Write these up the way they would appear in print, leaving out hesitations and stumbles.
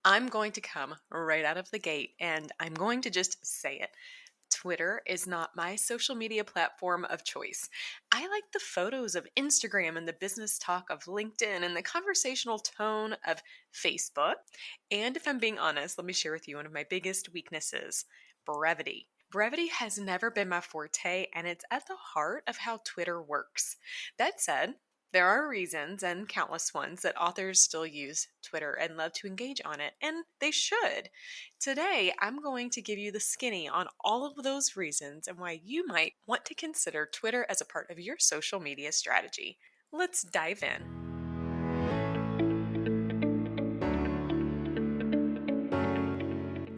I'm going to come right out of the gate and I'm going to just say it. Twitter is not my social media platform of choice. I like the photos of Instagram and the business talk of LinkedIn and the conversational tone of Facebook. And if I'm being honest, let me share with you one of my biggest weaknesses: brevity. Brevity has never been my forte, and it's at the heart of how Twitter works. That said, there are reasons, and countless ones, that authors still use Twitter and love to engage on it, and they should. Today, I'm going to give you the skinny on all of those reasons and why you might want to consider Twitter as a part of your social media strategy. Let's dive in.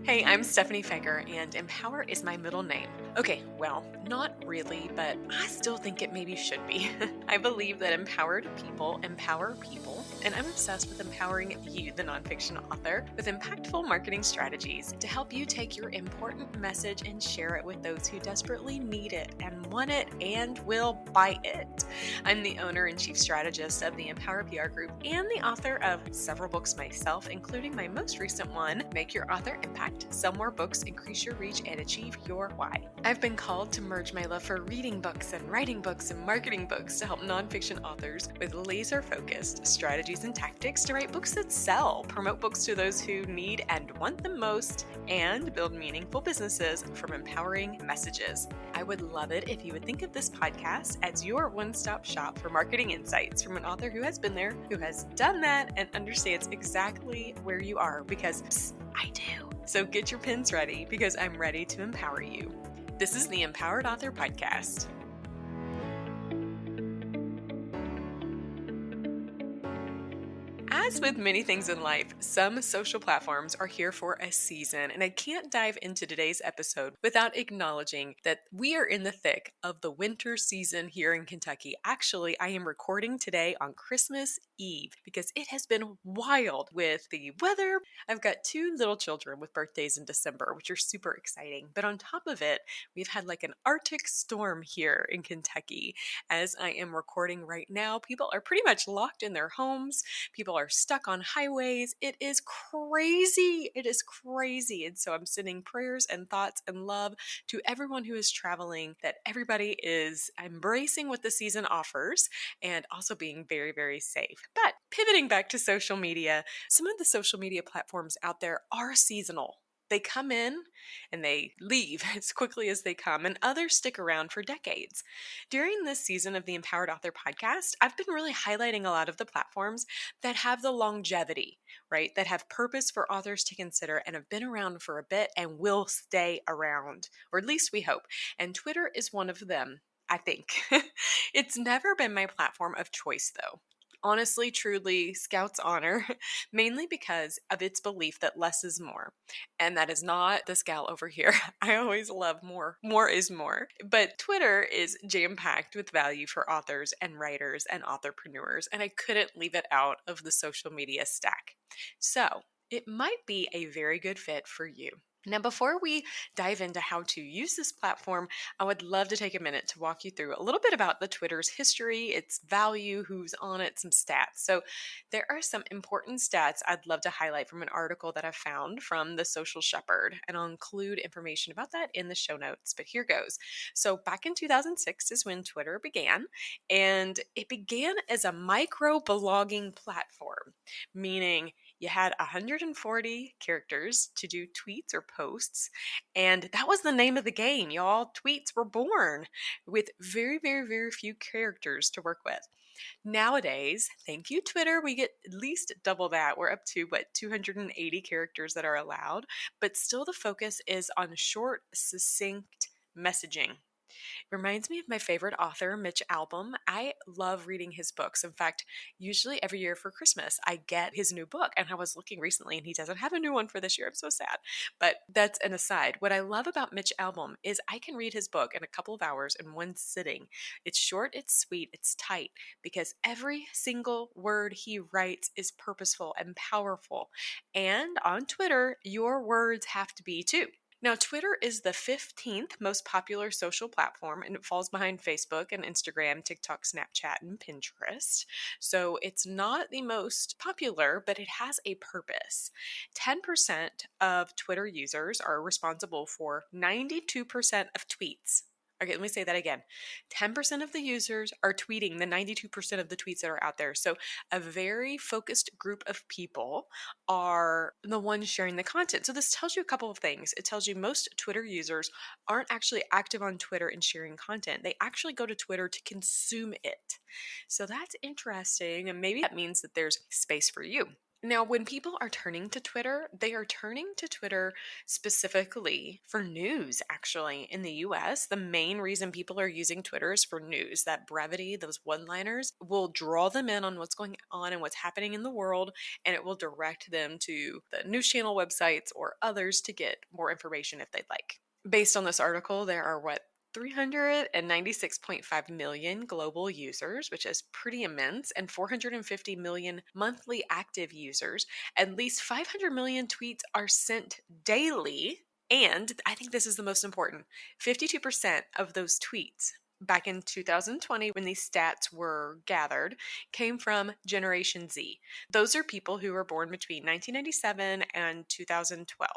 Hey, I'm Stephanie Feger, and Empower is my middle name. Okay, well, not really, but I still think it maybe should be. I believe that empowered people empower people, and I'm obsessed with empowering you, the nonfiction author, with impactful marketing strategies to help you take your important message and share it with those who desperately need it and want it and will buy it. I'm the owner and chief strategist of the Empower PR Group and the author of several books myself, including my most recent one, Make Your Author Impact. Sell more books, increase your reach, and achieve your why. I've been called to merge my love for reading books and writing books and marketing books to help nonfiction authors with laser-focused strategies and tactics to write books that sell, promote books to those who need and want them most, and build meaningful businesses from empowering messages. I would love it if you would think of this podcast as your one-stop shop for marketing insights from an author who has been there, who has done that, and understands exactly where you are, because I do. So get your pens ready, because I'm ready to empower you. This is the Empowered Author Podcast. As with many things in life, some social platforms are here for a season, and I can't dive into today's episode without acknowledging that we are in the thick of the winter season here in Kentucky. Actually, I am recording today on Christmas Eve because it has been wild with the weather. I've got two little children with birthdays in December, which are super exciting. But on top of it, we've had like an Arctic storm here in Kentucky. As I am recording right now, people are pretty much locked in their homes. People are stuck on highways. It is crazy. It is crazy. And so I'm sending prayers and thoughts and love to everyone who is traveling, that everybody is embracing what the season offers and also being very, very safe. But pivoting back to social media, some of the social media platforms out there are seasonal. They come in and they leave as quickly as they come, and others stick around for decades. During this season of the Empowered Author Podcast, I've been really highlighting a lot of the platforms that have the longevity, right? That have purpose for authors to consider and have been around for a bit and will stay around, or at least we hope. And Twitter is one of them, I think. It's never been my platform of choice, though. Honestly, truly, Scout's honor, mainly because of its belief that less is more. And that is not the Scout over here. I always love more. More is more. But Twitter is jam-packed with value for authors and writers and authorpreneurs, and I couldn't leave it out of the social media stack. So it might be a very good fit for you. Now, before we dive into how to use this platform, I would love to take a minute to walk you through a little bit about the Twitter's history, its value, who's on it, some stats. So there are some important stats I'd love to highlight from an article that I found from the Social Shepherd, and I'll include information about that in the show notes, but here goes. So back in 2006 is when Twitter began, and it began as a micro blogging platform, meaning you had 140 characters to do tweets or posts, and that was the name of the game, y'all. Tweets were born with very, very, very few characters to work with. Nowadays, thank you, Twitter, we get at least double that. We're up to, 280 characters that are allowed, but still the focus is on short, succinct messaging. Reminds me of my favorite author, Mitch Albom. I love reading his books. In fact, usually every year for Christmas, I get his new book. And I was looking recently and he doesn't have a new one for this year. I'm so sad. But that's an aside. What I love about Mitch Albom is I can read his book in a couple of hours in one sitting. It's short, it's sweet, it's tight, because every single word he writes is purposeful and powerful. And on Twitter, your words have to be too. Now, Twitter is the 15th most popular social platform, and it falls behind Facebook and Instagram, TikTok, Snapchat, and Pinterest. So it's not the most popular, but it has a purpose. 10% of Twitter users are responsible for 92% of tweets. Okay, let me say that again. 10% of the users are tweeting the 92% of the tweets that are out there. So a very focused group of people are the ones sharing the content. So this tells you a couple of things. It tells you most Twitter users aren't actually active on Twitter and sharing content. They actually go to Twitter to consume it. So that's interesting. And maybe that means that there's space for you. Now, when people are turning to Twitter, they are turning to Twitter specifically for news, actually. In the US, the main reason people are using Twitter is for news. That brevity, those one liners, will draw them in on what's going on and what's happening in the world, and it will direct them to the news channel websites or others to get more information if they'd like. Based on this article, there are 396.5 million global users, which is pretty immense, and 450 million monthly active users. At least 500 million tweets are sent daily. And I think this is the most important, 52% of those tweets back in 2020, when these stats were gathered, came from Generation Z. Those are people who were born between 1997 and 2012.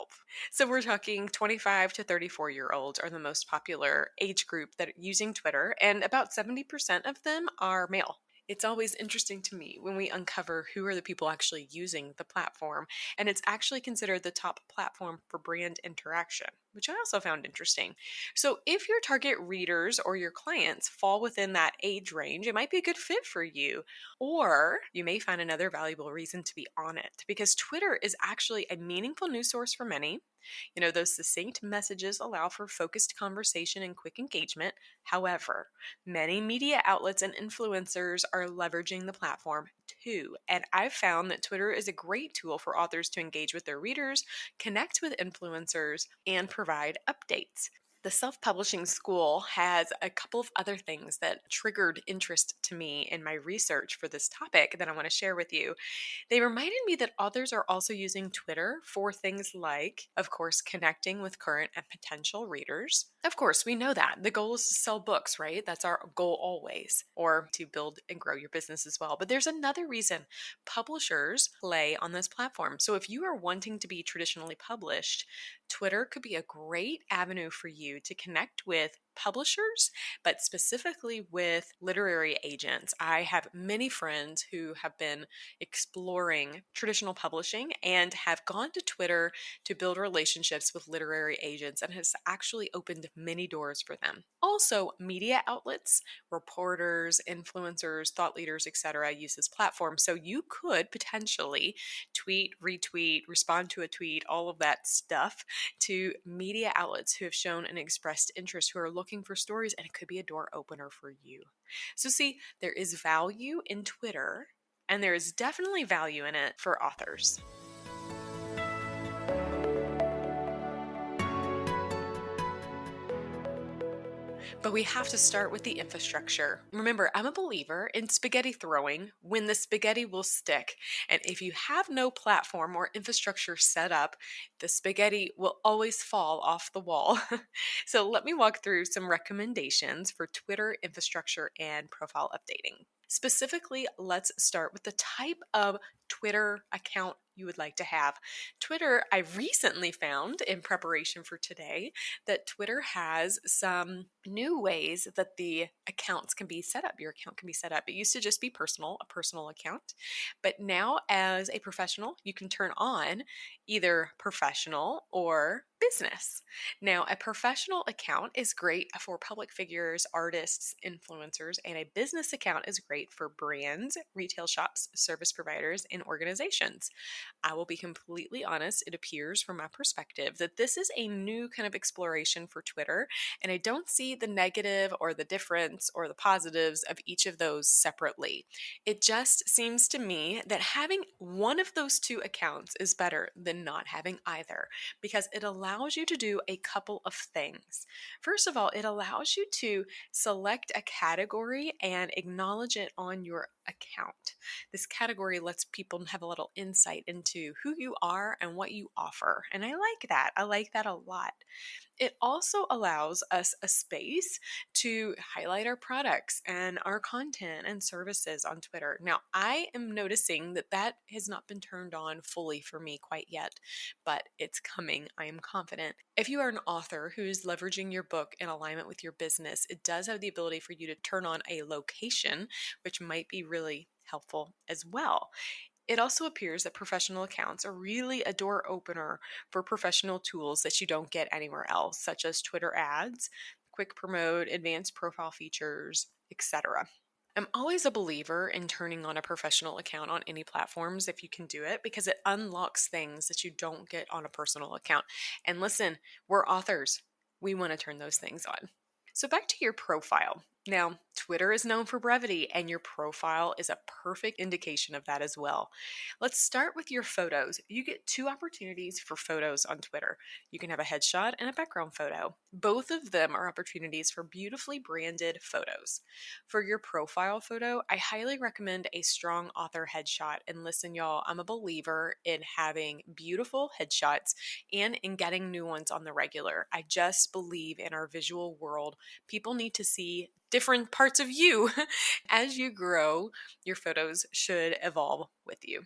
So we're talking 25 to 34-year-olds are the most popular age group that are using Twitter, and about 70% of them are male. It's always interesting to me when we uncover who are the people actually using the platform, and it's actually considered the top platform for brand interaction, which I also found interesting. So if your target readers or your clients fall within that age range, it might be a good fit for you. Or you may find another valuable reason to be on it, because Twitter is actually a meaningful news source for many. Those succinct messages allow for focused conversation and quick engagement. However, many media outlets and influencers are leveraging the platform too. And I've found that Twitter is a great tool for authors to engage with their readers, connect with influencers, and provide updates. The Self Publishing School has a couple of other things that triggered interest to me in my research for this topic that I want to share with you. They reminded me that authors are also using Twitter for things like, of course, connecting with current and potential readers. Of course, we know that. The goal is to sell books, right? That's our goal always, or to build and grow your business as well. But there's another reason publishers play on this platform. So if you are wanting to be traditionally published, Twitter could be a great avenue for you to connect with publishers, but specifically with literary agents. I have many friends who have been exploring traditional publishing and have gone to Twitter to build relationships with literary agents, and has actually opened many doors for them. Also, media outlets, reporters, influencers, thought leaders, etc. use this platform. So you could potentially tweet, retweet, respond to a tweet, all of that stuff to media outlets who have shown and expressed interest, who are looking for stories, and it could be a door opener for you. So see, there is value in Twitter, and there is definitely value in it for authors. But we have to start with the infrastructure. Remember, I'm a believer in spaghetti throwing when the spaghetti will stick. And if you have no platform or infrastructure set up, the spaghetti will always fall off the wall. So let me walk through some recommendations for Twitter infrastructure and profile updating. Specifically, let's start with the type of Twitter account you would like to have. Twitter, I recently found in preparation for today that Twitter has some new ways that the accounts can be set up. Your account can be set up. It used to just be personal, a personal account. But now, as a professional, you can turn on either professional or business. Now, a professional account is great for public figures, artists, influencers, and a business account is great for brands, retail shops, service providers, and organizations. I will be completely honest, it appears from my perspective that this is a new kind of exploration for Twitter, and I don't see the negative or the difference or the positives of each of those separately. It just seems to me that having one of those two accounts is better than not having either, because it allows you to do a couple of things. First of all, it allows you to select a category and acknowledge it on your account. This category lets people have a little insight into who you are and what you offer. And I like that. I like that a lot. It also allows us a space to highlight our products and our content and services on Twitter. Now, I am noticing that that has not been turned on fully for me quite yet, but it's coming. I am confident. If you are an author who's leveraging your book in alignment with your business, it does have the ability for you to turn on a location, which might be really helpful as well. It also appears that professional accounts are really a door opener for professional tools that you don't get anywhere else, such as Twitter ads, quick promote, advanced profile features, etc. I'm always a believer in turning on a professional account on any platforms if you can do it because it unlocks things that you don't get on a personal account. And listen, we're authors. We want to turn those things on. So back to your profile. Now, Twitter is known for brevity, and your profile is a perfect indication of that as well. Let's start with your photos. You get two opportunities for photos on Twitter. You can have a headshot and a background photo. Both of them are opportunities for beautifully branded photos. For your profile photo, I highly recommend a strong author headshot. And listen, y'all, I'm a believer in having beautiful headshots and in getting new ones on the regular. I just believe in our visual world. People need to see different parts of you. As you grow, your photos should evolve with you.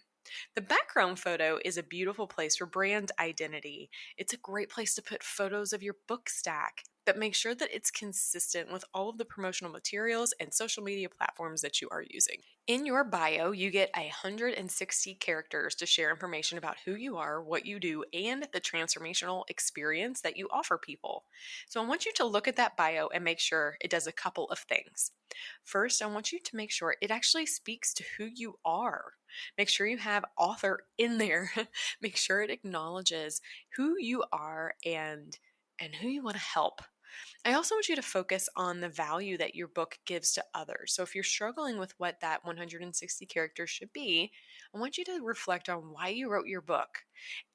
The background photo is a beautiful place for brand identity. It's a great place to put photos of your book stack, but make sure that it's consistent with all of the promotional materials and social media platforms that you are using. In your bio, you get 160 characters to share information about who you are, what you do, and the transformational experience that you offer people. So I want you to look at that bio and make sure it does a couple of things. First, I want you to make sure it actually speaks to who you are. Make sure you have author in there. Make sure it acknowledges who you are and who you want to help. I also want you to focus on the value that your book gives to others. So if you're struggling with what that 160 characters should be, I want you to reflect on why you wrote your book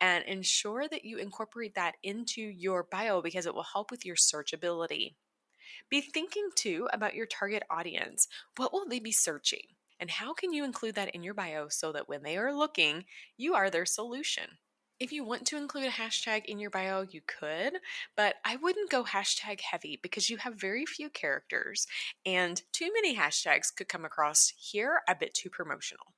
and ensure that you incorporate that into your bio because it will help with your searchability. Be thinking too about your target audience. What will they be searching? And how can you include that in your bio so that when they are looking, you are their solution? If you want to include a hashtag in your bio, you could, but I wouldn't go hashtag heavy because you have very few characters and too many hashtags could come across here a bit too promotional.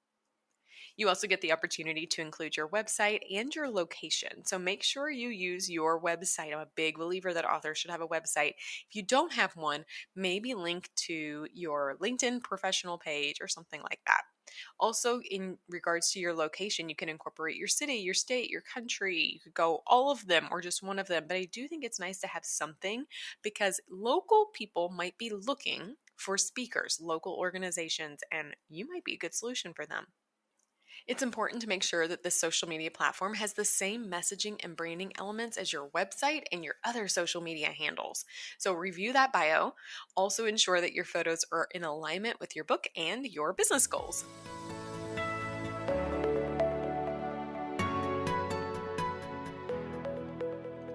You also get the opportunity to include your website and your location. So make sure you use your website. I'm a big believer that authors should have a website. If you don't have one, maybe link to your LinkedIn professional page or something like that. Also, in regards to your location, you can incorporate your city, your state, your country. You could go all of them or just one of them. But I do think it's nice to have something because local people might be looking for speakers, local organizations, and you might be a good solution for them. It's important to make sure that this social media platform has the same messaging and branding elements as your website and your other social media handles. So review that bio. Also ensure that your photos are in alignment with your book and your business goals.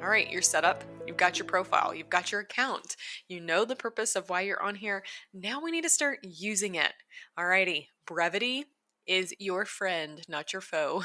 All right, you're set up. You've got your profile. You've got your account. You know the purpose of why you're on here. Now we need to start using it. All righty, brevity is your friend, not your foe.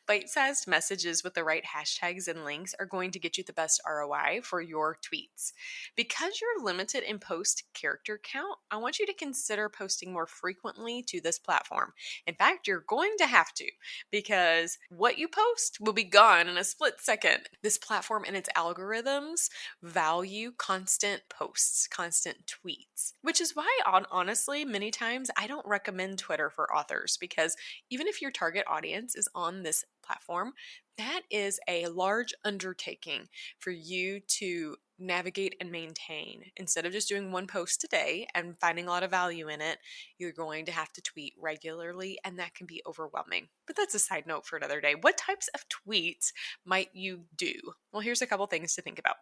Bite-sized messages with the right hashtags and links are going to get you the best ROI for your tweets. Because you're limited in post character count, I want you to consider posting more frequently to this platform. In fact, you're going to have to because what you post will be gone in a split second. This platform and its algorithms value constant posts, constant tweets, which is why honestly, many times I don't recommend Twitter for authors because even if your target audience is on this platform, that is a large undertaking for you to navigate and maintain. Instead of just doing one post a day and finding a lot of value in it, you're going to have to tweet regularly, and that can be overwhelming. But that's a side note for another day. What types of tweets might you do? Well, here's a couple things to think about.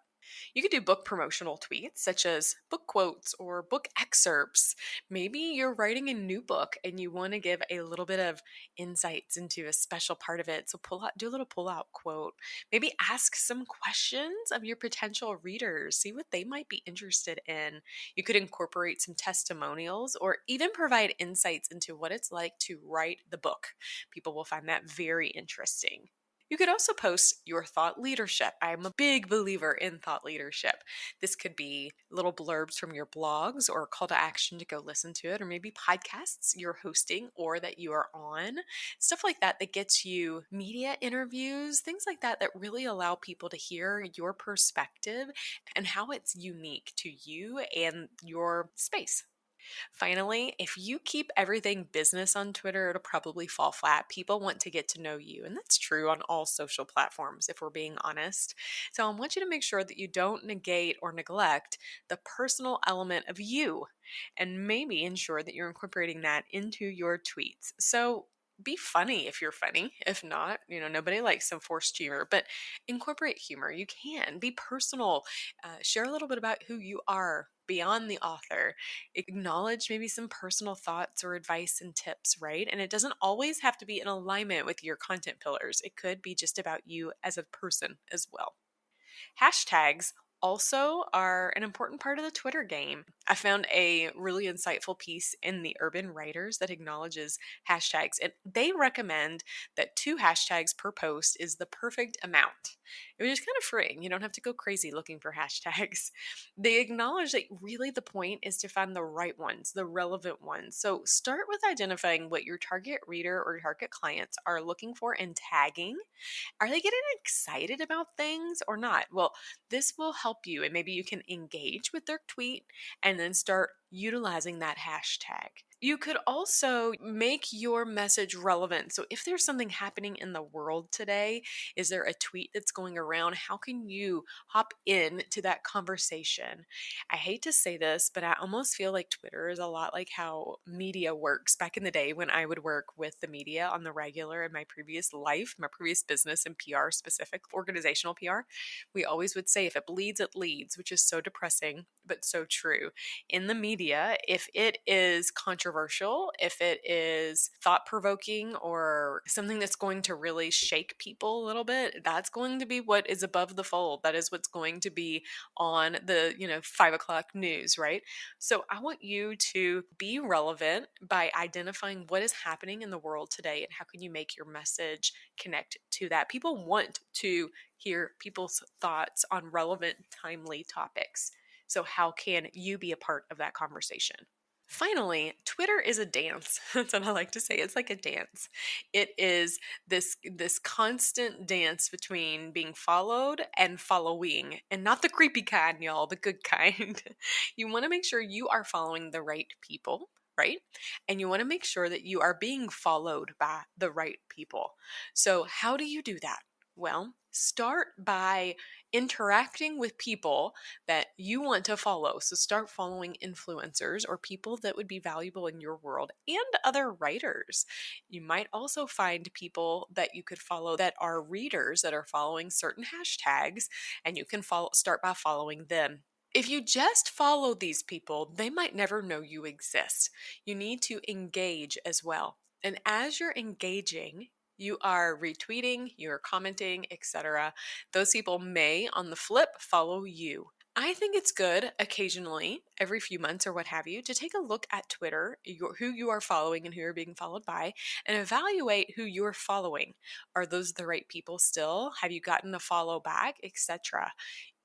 You could do book promotional tweets such as book quotes or book excerpts. Maybe you're writing a new book and you want to give a little bit of insights into a special part of it. So do a little pull out quote. Maybe ask some questions of your potential readers, see what they might be interested in. You could incorporate some testimonials or even provide insights into what it's like to write the book. People will find that very interesting. You could also post your thought leadership. I'm a big believer in thought leadership. This could be little blurbs from your blogs or a call to action to go listen to it, or maybe podcasts you're hosting or that you are on. Stuff like that that gets you media interviews, things like that that really allow people to hear your perspective and how it's unique to you and your space. Finally, if you keep everything business on Twitter, it'll probably fall flat. People want to get to know you, and that's true on all social platforms, if we're being honest. So I want you to make sure that you don't negate or neglect the personal element of you, and maybe ensure that you're incorporating that into your tweets. So be funny if you're funny. If not, nobody likes some forced humor, but incorporate humor. You can be personal. Share a little bit about who you are beyond the author. Acknowledge maybe some personal thoughts or advice and tips, right? And it doesn't always have to be in alignment with your content pillars. It could be just about you as a person as well. Hashtags also are an important part of the Twitter game. I found a really insightful piece in the Urban Writers that acknowledges hashtags, and they recommend that 2 hashtags per post is the perfect amount. It was just kind of freeing. You don't have to go crazy looking for hashtags. They acknowledge that really the point is to find the right ones, the relevant ones. So start with identifying what your target reader or target clients are looking for and tagging. Are they getting excited about things or not? Well, this will help you, and maybe you can engage with their tweet and then start utilizing that hashtag. You could also make your message relevant. So, if there's something happening in the world today, is there a tweet that's going around? How can you hop in to that conversation? I hate to say this, but I almost feel like Twitter is a lot like how media works. Back in the day when I would work with the media on the regular in my previous life, my previous business and PR specific, organizational PR, we always would say if it bleeds, it leads, which is so depressing, but so true. In the media, if it is controversial, if it is thought provoking or something that's going to really shake people a little bit, that's going to be what is above the fold. That is what's going to be on the 5 o'clock news, right? So I want you to be relevant by identifying what is happening in the world today and how can you make your message connect to that. People want to hear people's thoughts on relevant, timely topics. So how can you be a part of that conversation? Finally, Twitter is a dance. That's what I like to say. It's like a dance. It is this constant dance between being followed and following, and not the creepy kind, y'all, the good kind. You want to make sure you are following the right people, right? And you want to make sure that you are being followed by the right people. So, how do you do that? Well, start by interacting with people that you want to follow. So start following influencers or people that would be valuable in your world and other writers. You might also find people that you could follow that are readers that are following certain hashtags, and you can start by following them. If you just follow these people, they might never know you exist. You need to engage as well. And as you're engaging, you are retweeting, you're commenting, etc. Those people may, on the flip, follow you. I think it's good occasionally, every few months or what have you, to take a look at Twitter, who you are following and who you're being followed by, and evaluate who you're following. Are those the right people still? Have you gotten a follow back, etc.?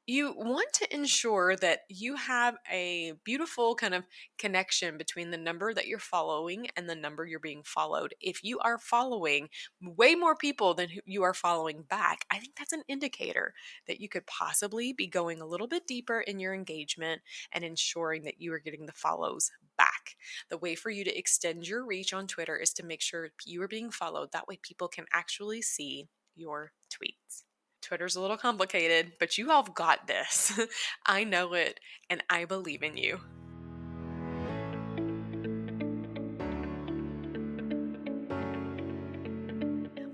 You want to ensure that you have a beautiful kind of connection between the number that you're following and the number you're being followed. If you are following way more people than who you are following back, I think that's an indicator that you could possibly be going a little bit deeper in your engagement and ensuring that you are getting the follows back. The way for you to extend your reach on Twitter is to make sure you are being followed. That way people can actually see your tweets. Twitter's a little complicated, but you all have got this. I know it, and I believe in you.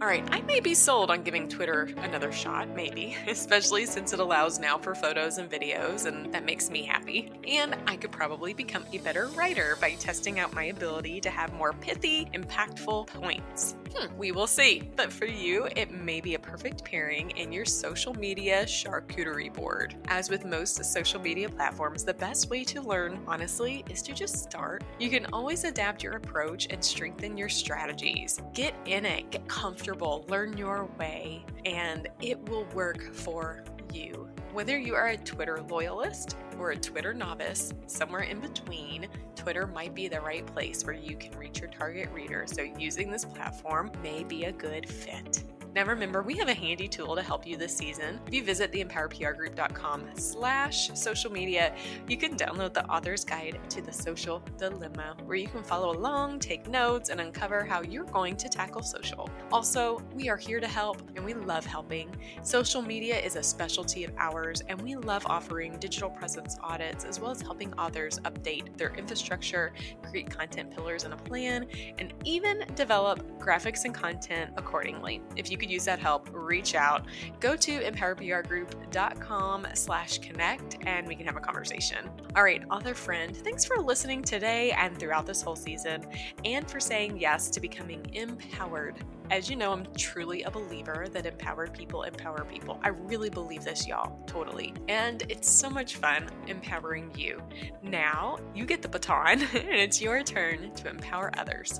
All right, I may be sold on giving Twitter another shot, maybe, especially since it allows now for photos and videos, and that makes me happy. And I could probably become a better writer by testing out my ability to have more pithy, impactful points. We will see. But for you, it may be a perfect pairing in your social media charcuterie board. As with most social media platforms, the best way to learn, honestly, is to just start. You can always adapt your approach and strengthen your strategies. Get in it, get comfortable, learn your way, and it will work for you. Whether you are a Twitter loyalist or a Twitter novice, somewhere in between, Twitter might be the right place where you can reach your target reader, so using this platform may be a good fit. Now remember, we have a handy tool to help you this season. If you visit theempowerprgroup.com/social media, you can download the author's guide to the social dilemma, where you can follow along, take notes, and uncover how you're going to tackle social. Also, we are here to help, and we love helping. Social media is a specialty of ours, and we love offering digital presence audits, as well as helping authors update their infrastructure, create content pillars and a plan, and even develop graphics and content accordingly. If you could use that help, reach out. Go to empowerprgroup.com/connect and we can have a conversation. All right, author friend, thanks for listening today and throughout this whole season, and for saying yes to becoming empowered. As you know, I'm truly a believer that empowered people empower people. I really believe this, y'all, totally. And it's so much fun empowering you. Now you get the baton and it's your turn to empower others.